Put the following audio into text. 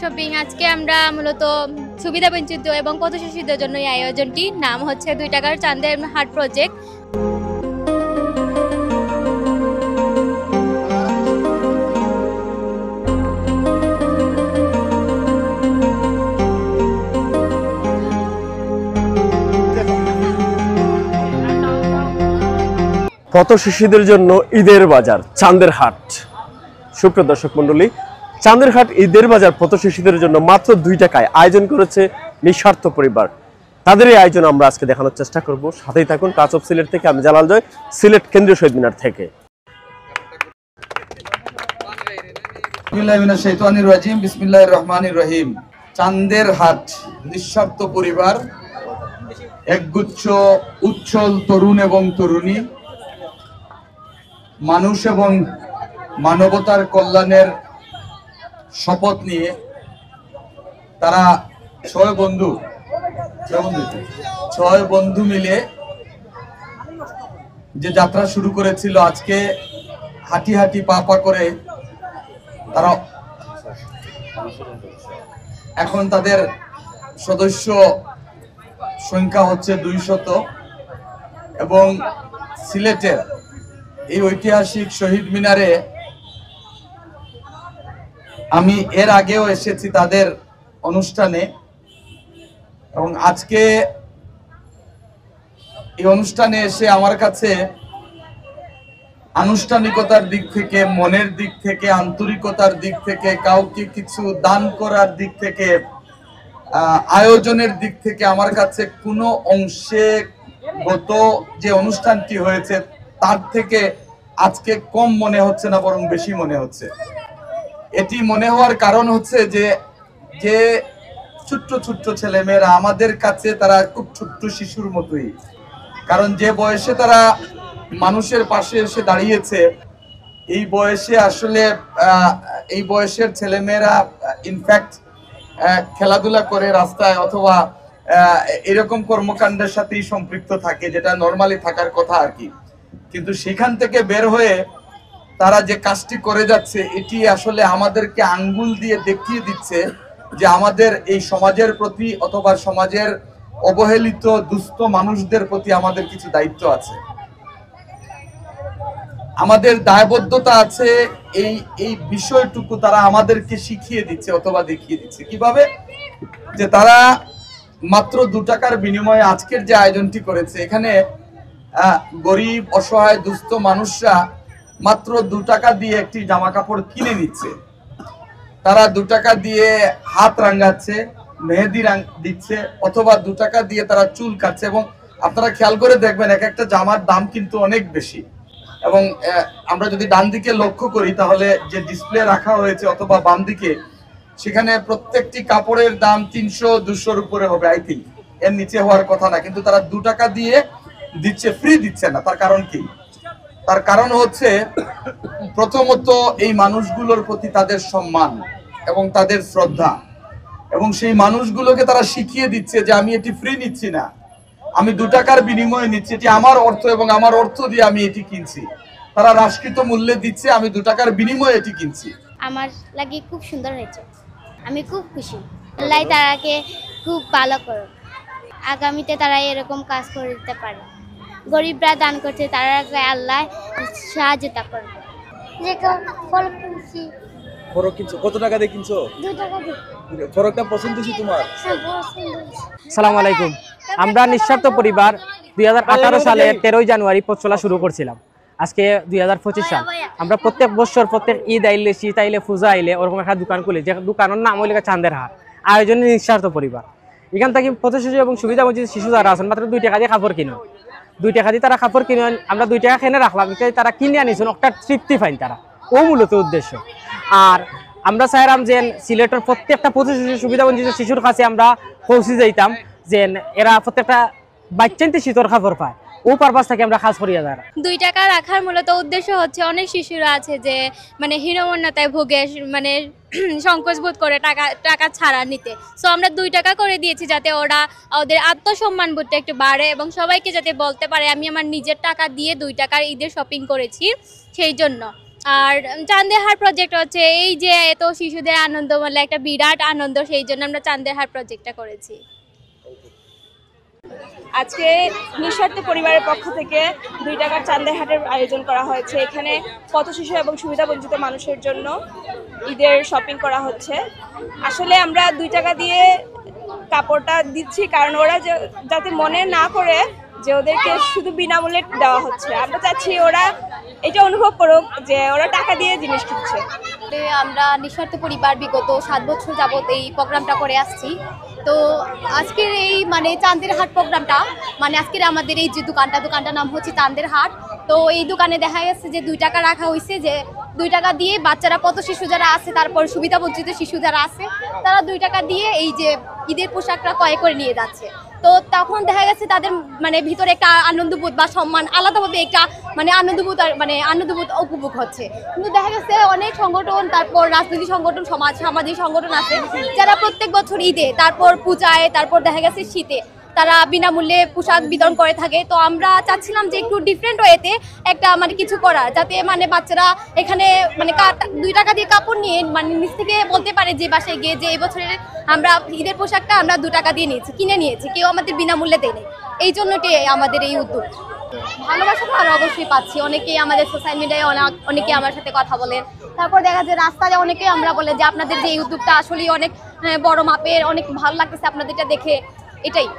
Shopping. আজকে আমরা মূলত সুবিধা বঞ্চিত এবং পথশিশুদের জন্য এই আয়োজনটি নাম হচ্ছে 2 টাকার চাঁদের হাট প্রজেক্ট। পথ শিশুদের জন্য ঈদের বাজার চাঁদের হাট। সুপ্রিয় দর্শক মন্ডলী, চাঁদের হাট ঈদের বাজার পথ শিশুদের জন্য মাত্র 2 টাকায় আয়োজন করেছে নিঃস্বার্থ পরিবার। তাদের এই আয়োজন আমরা আজকে দেখানোর চেষ্টা করব। সাথেই থাকুন। টাচ অফ সিলেট থেকে আমি জালাল জয়, সিলেট কেন্দ্রীয় শহীদ মিনার থেকে। বিসমিল্লাহির রহমানির রহিম। চাঁদের হাট নিঃস্বার্থ পরিবার, একগুচ্ছ উচ্ছল তরুণ এবং তরুণী, মানুষ এবং মানবতার কল্যাণের শপথ নিয়ে তারা 6 বন্ধু মিলে যে যাত্রা শুরু করেছিল, আজকে হাঁটি হাঁটি পা পা করে তারা এখন তাদের সদস্য সংখ্যা হচ্ছে 200 এবং সিলেটের এই ঐতিহাসিক শহীদ মিনারে আমি এর আগেও এসেছি তাদের অনুষ্ঠানে, এবং আজকে এই অনুষ্ঠানে এসে আমার কাছে আনুষ্ঠানিকতার দিক থেকে, মনের দিক থেকে, আন্তরিকতার দিক থেকে, কাউকে কিছু দান করার দিক থেকে, আয়োজনের দিক থেকে আমার কাছে কোনো অংশে গত যে অনুষ্ঠানটি হয়েছে তার থেকে আজকে কম মনে হচ্ছে না, বরং বেশি মনে হচ্ছে। এটি মনে হওয়ার কারণ হচ্ছে যে যে ছোট্ট ছোট্ট ছেলে মেয়েরা আমাদের কাছে তারা খুব ছোট্ট শিশুর মতোই, কারণ যে বয়সে তারা মানুষের পাশে এসে দাঁড়িয়েছে, এই বয়সে আসলে এই বয়সের ছেলেমেয়েরা ইনফ্যাক্ট খেলাধুলা করে রাস্তায় অথবা এরকম কর্মকাণ্ডের সাথেই সম্পৃক্ত থাকে, যেটা নর্মালি থাকার কথা আর কি। কিন্তু সেখান থেকে বের হয়ে তারা যে কাজটি করে যাচ্ছে, এটি আসলে আমাদেরকে আঙ্গুল দিয়ে দেখিয়ে দিচ্ছে যে আমাদের এই সমাজের প্রতি অথবা সমাজের অবহেলিত দুস্থ মানুষদের প্রতি আমাদের কিছু দায়িত্ব আছে, আমাদের দায়বদ্ধতা আছে। এই বিষয়টুকু তারা আমাদেরকে শিখিয়ে দিচ্ছে অথবা দেখিয়ে দিচ্ছে। কিভাবে? যে তারা মাত্র 2 টাকার বিনিময়ে আজকের যে আয়োজনটি করেছে, এখানে গরিব অসহায় দুস্থ মানুষরা মাত্র 2 টাকা দিয়ে একটি জামা কাপড় কিনে নিচ্ছে। তারা 2 টাকা দিয়ে হাত রাঙাচ্ছে, মেহেদি দিচ্ছে, অথবা 2 টাকা দিয়ে তারা চুল কাটছে। এবং আপনারা খেয়াল করে দেখবেন এক একটা জামার দাম কিন্তু অনেক বেশি। এবং আমরা যদি ডান দিকে লক্ষ্য করি তাহলে যে ডিসপ্লে রাখা হয়েছে অথবা বাম দিকে, সেখানে প্রত্যেকটি কাপড়ের দাম 300-200-র উপরে হবে, আই থিঙ্ক, এর নিচে হওয়ার কথা না। কিন্তু তারা 2 টাকা দিয়ে দিচ্ছে, ফ্রি দিচ্ছে না। তার কারণ কি? তার কারণ হচ্ছে প্রথমত এই মানুষগুলোর প্রতি তাদের সম্মান এবং তাদের শ্রদ্ধা, এবং সেই মানুষগুলোকে তারা শিখিয়ে দিচ্ছে যে আমি এটি ফ্রি নিচ্ছি না, আমি 2 টাকার বিনিময়ে নিচ্ছি, এটি আমার অর্থ এবং আমার অর্থ দিয়ে আমি এটি কিনছি। তারা রাষ্ট্রীয় মূল্যে দিচ্ছে, আমি 2 টাকার বিনিময়ে এটি কিনছি। আমার লাগে খুব সুন্দর হয়েছে, আমি খুব খুশি। আল্লাহ তারাকে খুব ভালো করুক, আগামীতে তারা এরকম কাজ করে দিতে পারে। গরিবরা দান করছে, তারা আল্লাহ সাহায্য করবে। যে ফল কিনছি। ফরক কিনছো? কত টাকা দিয়ে কিনছো? 2 টাকা দিয়ে। ফরকটা পছন্দ হয়েছে তোমার? আসসালামু আলাইকুম। আমরা নিঃস্বার্থ পরিবার 2018 সালে 13 জানুয়ারি পথ চলা শুরু করছিলাম। আজকে 2025 সাল। আমরা প্রত্যেক বছর প্রত্যেক ঈদ আইলে, শীত আইলে, পূজা আইলে ওরকম একটা দোকান খুলি, যে দোকানের নাম হইলে চাঁদের হাট। আয়োজনে নিঃস্বার্থ পরিবার। এখান থেকে পথ শিশু এবং সুবিধা বঞ্চিত শিশু যারা আছেন মাত্র 2 টাকা দিয়ে কাপড় কিনেন। 2 টাকা দিয়ে তারা কাপড় কিনেন, আমরা 2 টাকা কিনে রাখলাম, তারা কিনে আনিছেন একটা তৃপ্তি পাইন তারা, ও মূলত উদ্দেশ্য। আর আমরা চাইলাম যে সিলেটের প্রত্যেকটা পথ শিশু সুবিধা বঞ্চিত শিশুর কাছে আমরা পৌঁছে যাইতাম, যে এরা প্রত্যেকটা বাচ্চান্তে শীতর কাপড় পায়, ও পারপাস থেকে আমরা কাজ করিয়া যারা। 2 টাকা রাখার মূলত উদ্দেশ্য হচ্ছে অনেক শিশুরা আছে যে মানে হীনমন্যতায় ভোগে, মানে সংকোচ বোধ করে টাকা ছাড়া নিতে। সো আমরা 2 টাকা করে দিয়েছি যাতে ওদের আত্মসম্মান বোধটা একটু বাড়ে এবং সবাইকে যাতে বলতে পারে আমি আমার নিজের টাকা দিয়ে 2 টাকার ঈদের শপিং করেছি, সেই জন্য। আর চাঁদের হাট প্রজেক্ট হচ্ছে এই যে এত শিশুদের আনন্দ বলে একটা বিরাট আনন্দ, সেই জন্য আমরা চাঁদের হাট প্রজেক্টটা করেছি। আজকে নিঃস্বার্থ পরিবারের পক্ষ থেকে 2 টাকার চাঁদের হাটের আয়োজন করা হয়েছে। এখানে পথ শিশু এবং সুবিধাবঞ্চিত মানুষের জন্য ঈদের শপিং করা হচ্ছে। আসলে আমরা 2 টাকা দিয়ে কাপড়টা দিচ্ছি কারণ ওরা যাতে মনে না করে যে ওদেরকে শুধু বিনামূল্যে দেওয়া হচ্ছে। আমরা চাচ্ছি ওরা এটা অনুভব করুক যে ওরা টাকা দিয়ে জিনিস কিনছে। আমরা নিঃস্বার্থ পরিবার বিগত 7 বছর যাবত এই প্রোগ্রামটা করে আসছি। তো আজকের এই মানে চাঁদের হাট প্রোগ্রামটা মানে আজকের আমাদের এই যে দোকানটার নাম হচ্ছে চাঁদের হাট। তো এই দোকানে দেখা গেছে যে 2 টাকা রাখা হয়েছে, যে 2 টাকা দিয়ে বাচ্চারা পথ শিশু যারা আছে, তারপর সুবিধাবঞ্চিত শিশু যারা আছে তারা 2 টাকা দিয়ে এই যে ঈদের পোশাকটা ক্রয় করে নিয়ে যাচ্ছে। তো তখন দেখা গেছে তাদের মানে ভিতরে একটা আনন্দবোধ বা সম্মান আলাদাভাবে একটা মানে আনন্দবোধ উপভোগ হচ্ছে। কিন্তু দেখা গেছে অনেক সংগঠন, তারপর রাজনৈতিক সংগঠন, সামাজিক সংগঠন আছে যারা প্রত্যেক বছর ঈদে, তারপর পূজায়, তারপর দেখা গেছে শীতে তারা বিনামূল্যে পোশাক বিতরণ করে থাকে। তো আমরা চাচ্ছিলাম যে একটু ডিফারেন্ট ওয়েতে একটা মানে কিছু করা, যাতে মানে বাচ্চারা এখানে মানে 2 টাকা দিয়ে কাপড় নিয়ে মানে নিজ থেকে বলতে পারে যে বাসায় গিয়ে যে এই বছরের আমরা ঈদের পোশাকটা আমরা 2 টাকা দিয়ে কিনে নিয়েছি, কেউ আমাদের বিনামূল্যে দেয়নি। এই জন্যটি আমাদের এই উদ্যোগ। ভালোবাসা তো আরো অবশ্যই পাচ্ছি, অনেকেই আমাদের সোশ্যাল মিডিয়ায় অনেকে আমার সাথে কথা বলেন। তারপর দেখা যায় রাস্তায় অনেকেই আমরা বলে যে আপনাদের যে এই উদ্যোগটা আসলে অনেক বড় মাপের, অনেক ভালো লাগতেছে আপনাদেরটা দেখে, এটাই।